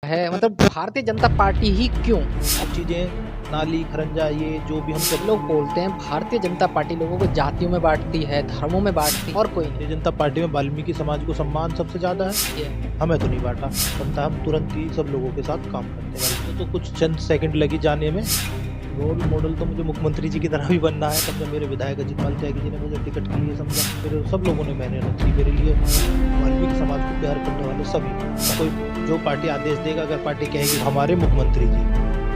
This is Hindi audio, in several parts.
है मतलब भारतीय जनता पार्टी ही क्यों? चीज़ें नाली खरंजा ये जो भी हम सब लोग बोलते हैं भारतीय जनता पार्टी लोगों को जातियों में बांटती है, धर्मों में बांटती है और कोई नहीं। भारतीय जनता पार्टी में वाल्मीकि समाज को सम्मान सबसे ज़्यादा है। ये हमें तो नहीं बांटा, बनता हम तुरंत ही सब लोगों के साथ काम करते हैं। वाल्मीकि तो कुछ चंद सेकंड लगी जाने में। रोल मॉडल तो मुझे मुख्यमंत्री जी की तरह भी बनना है। तब जब मेरे विधायक अजितपाल त्यागी जी ने मुझे टिकट के लिए समझा, फिर सब लोगों ने मेहनत की मेरे लिए। वाल्मीकि समाज को प्यार करने वाले सभी, कोई जो पार्टी आदेश देगा, अगर पार्टी कहेगी हमारे मुख्यमंत्री जी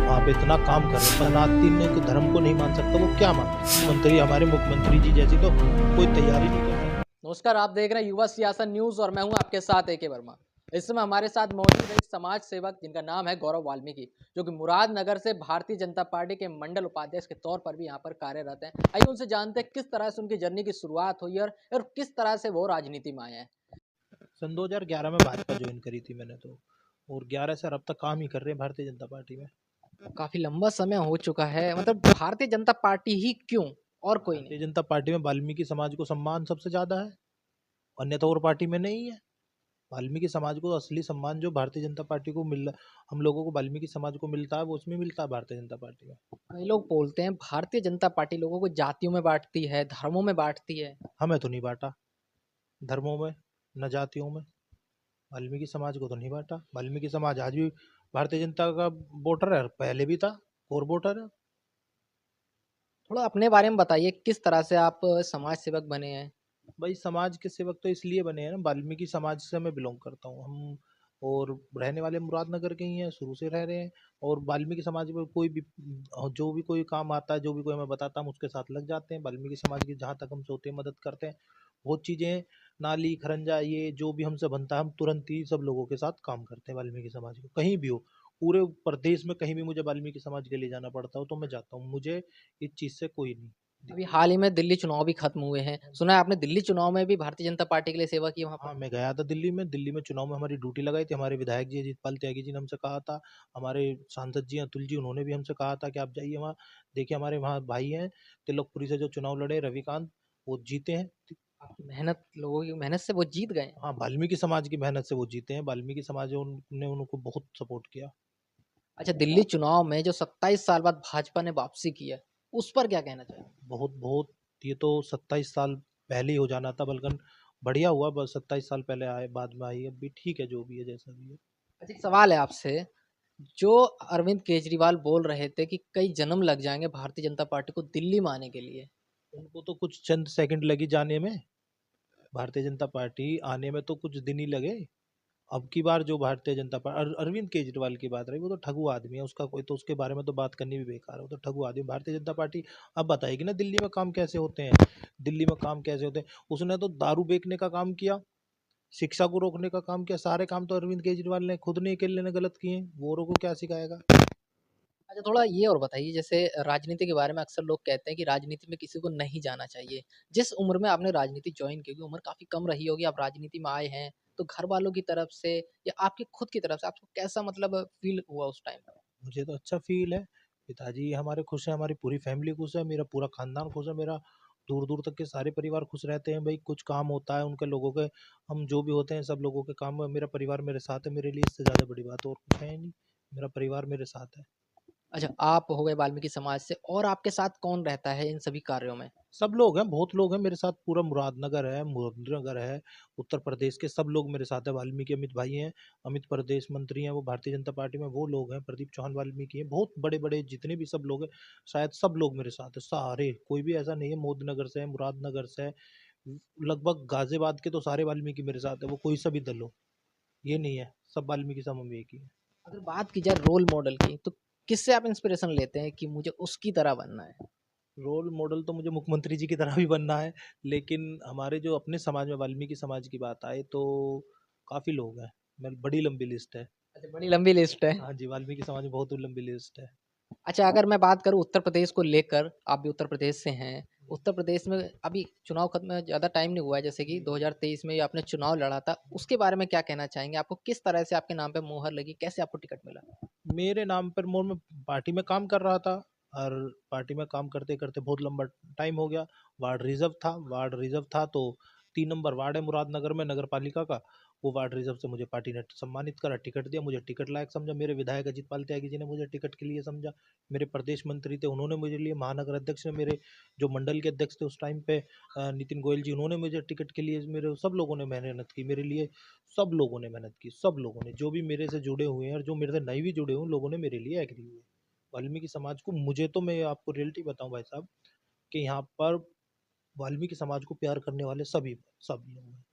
वहाँ पे इतना काम कर रहे हैं, नाती के धर्म को नहीं मान सकता, वो क्या मान मुख्यमंत्री हमारे मुख्यमंत्री जी जैसी तो कोई तैयारी नहीं कर सकता। नमस्कार, आप देख रहे हैं युवा सियासत न्यूज और मैं हूं आपके साथ AK वर्मा। इस समय हमारे साथ मौजूद है एक समाज सेवक जिनका नाम है गौरव वाल्मीकि, जो कि मुरादनगर से भारतीय जनता पार्टी के मंडल उपाध्यक्ष के तौर पर भी यहाँ पर कार्यरत हैं। आइए उनसे जानते हैं किस तरह से उनकी जर्नी की शुरुआत हुई और किस तरह से वो राजनीति में आए हैं। सन 2011 में भाजपा ज्वाइन करी थी मैंने तो, और 11 से अब तक काम ही कर रहे हैं भारतीय जनता पार्टी में। काफी लंबा समय हो चुका है, मतलब भारतीय जनता पार्टी ही क्यों और कोई नहीं? भारतीय जनता पार्टी में वाल्मीकि समाज को सम्मान सबसे ज्यादा है, अन्यथा और पार्टी में नहीं है। वाल्मीकि समाज को असली सम्मान जो भारतीय जनता पार्टी को मिल हम लोगों को वाल्मीकि समाज को मिलता है, वो उसमें मिलता है भारतीय जनता पार्टी में। कई लोग बोलते हैं भारतीय जनता पार्टी लोगों को जातियों में बांटती है, धर्मों में बांटती है। हमें तो नहीं बांटा, धर्मों में न जातियों में। वाल्मीकि समाज को तो नहीं बांटा। वाल्मीकि समाज आज भी भारतीय जनता का वोटर है, पहले भी था और वोटर है। थोड़ा अपने बारे में बताइए, किस तरह से आप समाज सेवक बने हैं? भाई समाज के सेवक तो इसलिए बने हैं ना, वाल्मीकि समाज से मैं बिलोंग करता हूँ हम, और रहने वाले मुरादनगर के ही हैं, शुरू से रह रहे हैं। और वाल्मीकि समाज में कोई भी जो भी कोई काम आता है, जो भी कोई हमें बताता है, हम उसके साथ लग जाते हैं। वाल्मीकि समाज की जहाँ तक हमसे होते हैं मदद करते हैं। बहुत चीज़ें नाली खरंजा ये जो भी हमसे बनता है, हम तुरंत ही सब लोगों के साथ काम करते हैं। वाल्मीकि समाज को कहीं भी हो, पूरे प्रदेश में कहीं भी मुझे वाल्मीकि समाज के लिए जाना पड़ता हो तो मैं जाता हूँ। मुझे इस चीज़ से कोई नहीं अभी दिक्कत। हाल ही में दिल्ली चुनाव भी खत्म हुए हैं, सुना है आपने दिल्ली चुनाव में भी भारतीय जनता पार्टी के लिए सेवा की वहाँ हाँ, पर? मैं गया था दिल्ली में। दिल्ली में चुनाव में हमारी ड्यूटी लगाई थी। हमारे विधायक जी अजितपाल त्यागी जी ने हमसे कहा था, हमारे सांसद जी अतुल जी, उन्होंने भी हमसे कहा था कि आप जाइए वहाँ। देखिए हमारे वहाँ भाई हैं, तिलकपुरी से जो चुनाव लड़े रविकांत, वो जीते हैं। आपकी मेहनत, लोगों की मेहनत से वो जीत गए हैं। हाँ, वाल्मीकि समाज की मेहनत से वो जीते हैं। वाल्मीकि समाज ने उनको बहुत सपोर्ट किया। अच्छा, दिल्ली चुनाव में जो 27 साल बाद भाजपा ने वापसी की है, उस पर क्या कहना चाहिए? बहुत बहुत, ये तो 27 साल पहले ही हो जाना था, बल्कि बढ़िया हुआ बस 27 साल पहले आए, बाद में आई। अब भी ठीक है, जो भी है जैसा भी है। अच्छा, एक सवाल है आपसे। जो अरविंद केजरीवाल बोल रहे थे कि कई जन्म लग जाएंगे भारतीय जनता पार्टी को दिल्ली में आने के लिए, उनको तो कुछ चंद सेकंड लगी जाने में, भारतीय जनता पार्टी आने में तो कुछ दिन ही लगे। अब की बार जो भारतीय जनता पार्टी अरविंद केजरीवाल की बात रही, वो तो ठगू आदमी है, उसका कोई तो उसके बारे में तो बात करनी भी बेकार है। वो तो ठगू आदमी। भारतीय जनता पार्टी अब बताएगी ना दिल्ली में काम कैसे होते हैं। दिल्ली में काम कैसे होते हैं, उसने तो दारू बेचने का काम किया, शिक्षा को रोकने का काम किया। सारे काम तो अरविंद केजरीवाल ने खुद ने अकेले ने गलत किए हैं, वो को क्या सिखाएगा। अच्छा, थोड़ा ये और बताइए, जैसे राजनीति के बारे में अक्सर लोग कहते हैं कि राजनीति में किसी को नहीं जाना चाहिए। जिस उम्र में आपने राजनीति जॉइन की, उम्र काफ़ी कम रही होगी, आप राजनीति में आए हैं, तो घर वालों की तरफ से या आपकी खुद की तरफ से आपको कैसा मतलब फ़ील हुआ उस टाइम पे? मुझे तो अच्छा फील है। पिताजी हमारे खुश हैं, हमारी पूरी फैमिली खुश है, मेरा पूरा खानदान खुश है, मेरा दूर दूर तक के सारे परिवार खुश रहते हैं। भाई कुछ काम होता है उनके लोगों के, हम जो भी होते हैं सब लोगों के काम में मेरा परिवार मेरे साथ है। मेरे लिए इससे ज़्यादा बड़ी बात और कुछ है ही नहीं। मेरा परिवार मेरे साथ है। अच्छा, आप हो गए वाल्मीकि समाज से और आपके साथ कौन रहता है इन सभी कार्यों में? सब लोग हैं, बहुत लोग हैं मेरे साथ। पूरा मुरादनगर है, उत्तर प्रदेश के सब लोग मेरे साथ है। वाल्मीकि अमित भाई हैं, अमित प्रदेश मंत्री हैं, वो भारतीय जनता पार्टी में वो लोग हैं। प्रदीप चौहान वाल्मीकि हैं, बहुत बड़े बड़े जितने भी सब लोग हैं, शायद सब लोग मेरे साथ है। सारे, कोई भी ऐसा नहीं है। मोदनगर से है, मुरादनगर से है, लगभग गाजियाबाद के तो सारे वाल्मीकि मेरे साथ है। वो कोई सा भी दल हो, ये नहीं है, सब वाल्मीकि सब हम एक ही है। अगर बात की जाए रोल मॉडल की, तो किससे आप इंस्पिरेशन लेते हैं कि मुझे उसकी तरह बनना है? रोल मॉडल तो मुझे मुख्यमंत्री जी की तरह भी बनना है, लेकिन हमारे जो अपने समाज में वाल्मीकि समाज की बात आए तो काफ़ी लोग हैं। बड़ी लंबी लिस्ट है। अच्छा, बड़ी लंबी लिस्ट है। हाँ जी, वाल्मीकि समाज में बहुत लंबी लिस्ट है। अच्छा, अगर मैं बात करूँ उत्तर प्रदेश को लेकर, आप भी उत्तर प्रदेश से हैं। उत्तर प्रदेश में अभी चुनाव खत्म ज़्यादा टाइम नहीं हुआ है, जैसे कि 2023 में आपने चुनाव लड़ा था, उसके बारे में क्या कहना चाहेंगे? आपको किस तरह से आपके नाम पे मोहर लगी? कैसे आपको टिकट मिला? मेरे नाम पर मोर में पार्टी में काम कर रहा था, और पार्टी में काम करते करते बहुत लंबा टाइम हो गया। वार्ड रिजर्व था तो 3 नंबर वार्ड है मुरादनगर में नगर पालिका का, वो वार्ड रिजर्व से मुझे पार्टी ने सम्मानित करा, टिकट दिया, मुझे टिकट लायक समझा। मेरे विधायक अजीतपाल त्यागी जी ने मुझे टिकट के लिए समझा। मेरे प्रदेश मंत्री थे, उन्होंने मुझे लिए। महानगर अध्यक्ष ने, मेरे जो मंडल के अध्यक्ष थे उस टाइम पे नितिन गोयल जी, उन्होंने मुझे टिकट के लिए, मेरे सब लोगों ने मेहनत की मेरे लिए। सब लोगों ने मेहनत की, सब लोगों ने, जो भी मेरे से जुड़े हुए हैं और जो मेरे से नहीं भी जुड़े हुए, उन लोगों ने मेरे लिए एग्री हुए। वाल्मीकि समाज को, मुझे तो, मैं आपको रियलिटी बताऊं भाई साहब, कि यहाँ पर वाल्मीकि समाज को प्यार करने वाले सभी सब लोग हैं।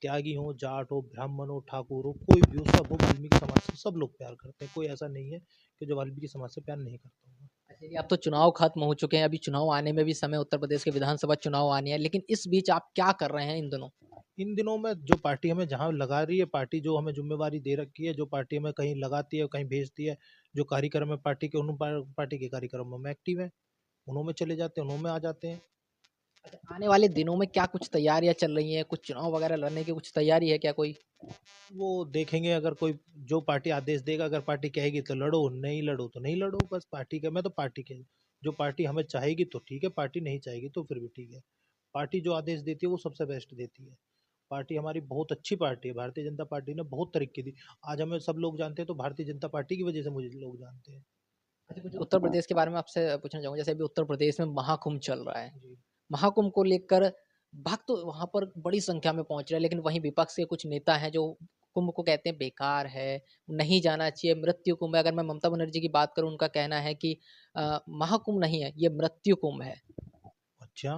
त्यागी हो, जाट हो, ब्राह्मण हो, ठाकुर हो, कोई भी हो, सब हो, वाल्मीकि समाज से सब लोग प्यार करते हैं। कोई ऐसा नहीं है कि जो वाल्मीकि समाज से प्यार नहीं करता होगा। अच्छा, ये अब तो चुनाव खत्म हो चुके हैं, अभी चुनाव आने में भी समय, उत्तर प्रदेश के विधानसभा चुनाव आने हैं, लेकिन इस बीच आप क्या कर रहे हैं इन दिनों? इन दिनों में जो पार्टी हमें जहाँ लगा रही है, पार्टी जो हमें जिम्मेवारी दे रखी है, जो पार्टी हमें कहीं लगाती है, कहीं भेजती है, जो कार्यक्रम है पार्टी के, उन पार्टी के कार्यक्रमों में एक्टिव है, उन्होंने चले जाते हैं, उन्होंने आ जाते हैं। अच्छा, आने वाले दिनों में क्या कुछ तैयारियां चल रही हैं? कुछ चुनाव वगैरह लड़ने की कुछ तैयारी है क्या कोई? वो देखेंगे, अगर कोई जो पार्टी आदेश देगा, अगर पार्टी कहेगी तो लड़ो, नहीं लड़ो तो नहीं लड़ो, बस पार्टी का, मैं तो पार्टी के, जो पार्टी हमें चाहेगी तो ठीक है, पार्टी नहीं चाहेगी तो फिर भी ठीक है। पार्टी जो आदेश देती है वो सबसे बेस्ट देती है। पार्टी हमारी बहुत अच्छी पार्टी है, भारतीय जनता पार्टी ने बहुत तरक्की दी। आज हमें सब लोग जानते हैं तो भारतीय जनता पार्टी की वजह से मुझे लोग जानते हैं। अच्छा, कुछ उत्तर प्रदेश के बारे में आपसे पूछना चाहूँगा, जैसे अभी उत्तर प्रदेश में महाकुंभ चल रहा है। जी। महाकुंभ को लेकर भक्त तो वहाँ पर बड़ी संख्या में पहुँच रहे हैं, लेकिन वहीं विपक्ष के कुछ नेता हैं जो कुंभ को कहते हैं बेकार है, नहीं जाना चाहिए, मृत्यु कुंभ है। अगर मैं ममता बनर्जी की बात करूँ, उनका कहना है कि महाकुंभ नहीं है, ये मृत्यु कुंभ है। अच्छा,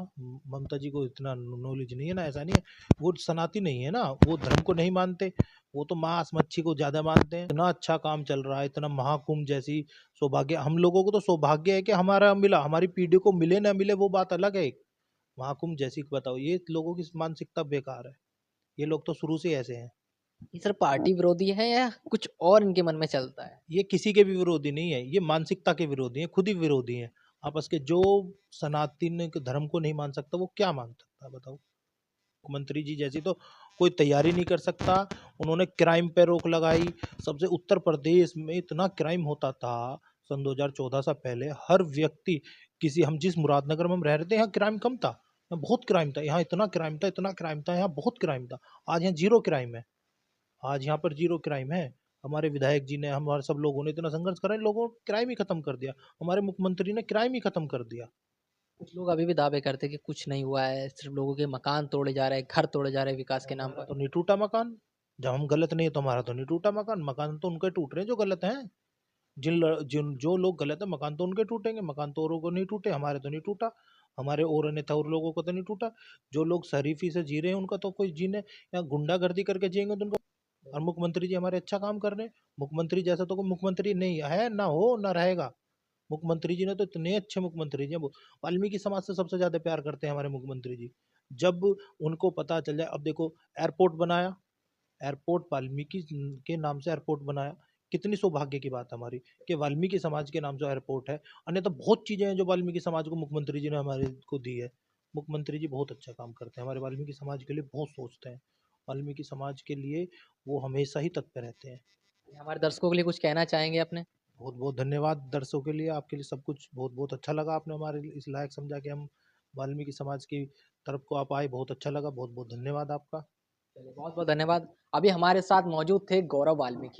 ममता जी को इतना नॉलेज नहीं है ना, ऐसा नहीं है। वो सनाती नहीं है ना, वो धर्म को नहीं मानते, वो तो मांस मच्छी को ज्यादा मानते हैं। इतना अच्छा काम चल रहा है, इतना महाकुंभ जैसी सौभाग्य हम लोगों को तो सौभाग्य है कि हमारा मिला, हमारी पीढ़ी को मिले ना मिले वो बात अलग है। महाकुंभ जैसी, बताओ, ये लोगों की मानसिकता बेकार है। ये लोग तो शुरू से ऐसे हैं। ये सर पार्टी विरोधी है या कुछ और इनके मन में चलता है? ये किसी के भी विरोधी नहीं है, ये मानसिकता के विरोधी हैं, खुद ही विरोधी हैं आपस के। जो सनातन के धर्म को नहीं मान सकता वो क्या मान सकता है, बताओ। मुख्यमंत्री जी जैसी तो कोई तैयारी नहीं कर सकता। उन्होंने क्राइम पे रोक लगाई। सबसे, उत्तर प्रदेश में इतना क्राइम होता था सन 2014 से पहले, हर व्यक्ति, किसी, हम जिस मुरादनगर में हम रह रहे थे, यहाँ क्राइम कम था, यहाँ बहुत क्राइम था, यहाँ इतना क्राइम था, इतना क्राइम था, यहाँ बहुत क्राइम था। आज यहाँ जीरो क्राइम है, आज यहाँ पर जीरो क्राइम है। हमारे विधायक जी ने, हमारे सब लोगों ने इतना संघर्ष करा, इन लोगों ने क्राइम ही खत्म कर दिया। हमारे मुख्यमंत्री ने क्राइम ही खत्म कर दिया। कुछ लोग अभी भी दावे करते हैं कि कुछ नहीं हुआ है, सिर्फ लोगों के मकान तोड़े जा रहे हैं, घर तोड़े जा रहे हैं विकास के नाम हमारा पर। तो नहीं टूटा मकान। जब हम गलत नहीं है तो हमारा तो नहीं टूटा मकान। मकान तो उनके टूट रहे हैं जो गलत हैं। जिन जो लोग गलत है, मकान तो उनके टूटेंगे, मकान तो औरों को नहीं टूटे, हमारे तो नहीं टूटा। हमारे और अन्यथा और लोगों को तो नहीं टूटा। जो लोग शरीफी से जी रहे हैं उनका तो कोई जीने, या गुंडागर्दी करके जिएंगे तो उनका। और मुख्यमंत्री जी हमारे अच्छा काम कर रहे हैं। मुख्यमंत्री जैसा तो कोई मुख्यमंत्री नहीं है, ना हो ना रहेगा। मुख्यमंत्री जी ने तो, इतने अच्छे मुख्यमंत्री जी हैं वो। वाल्मीकि समाज से सबसे ज्यादा प्यार करते हैं हमारे मुख्यमंत्री जी। जब उनको पता चल जाए, अब देखो, एयरपोर्ट बनाया, एयरपोर्ट वाल्मीकि के नाम से एयरपोर्ट बनाया। कितनी सौभाग्य की बात है हमारी कि वाल्मीकि समाज के नाम से एयरपोर्ट है। अन्यथा बहुत चीजें हैं जो वाल्मीकि समाज को मुख्यमंत्री जी ने हमारे को दी है। मुख्यमंत्री जी बहुत अच्छा काम करते हैं, हमारे वाल्मीकि समाज के लिए बहुत सोचते हैं। वाल्मीकि समाज के लिए वो हमेशा ही तत्पर रहते हैं। हमारे दर्शकों के लिए कुछ कहना चाहेंगे अपने? बहुत बहुत धन्यवाद दर्शकों के लिए, आपके लिए सब कुछ बहुत बहुत अच्छा लगा। आपने हमारे लिए इस लायक समझा कि हम वाल्मीकि समाज की तरफ को आप आए, बहुत अच्छा लगा। बहुत बहुत धन्यवाद आपका। चलिए, बहुत बहुत धन्यवाद। अभी हमारे साथ मौजूद थे गौरव वाल्मीकि।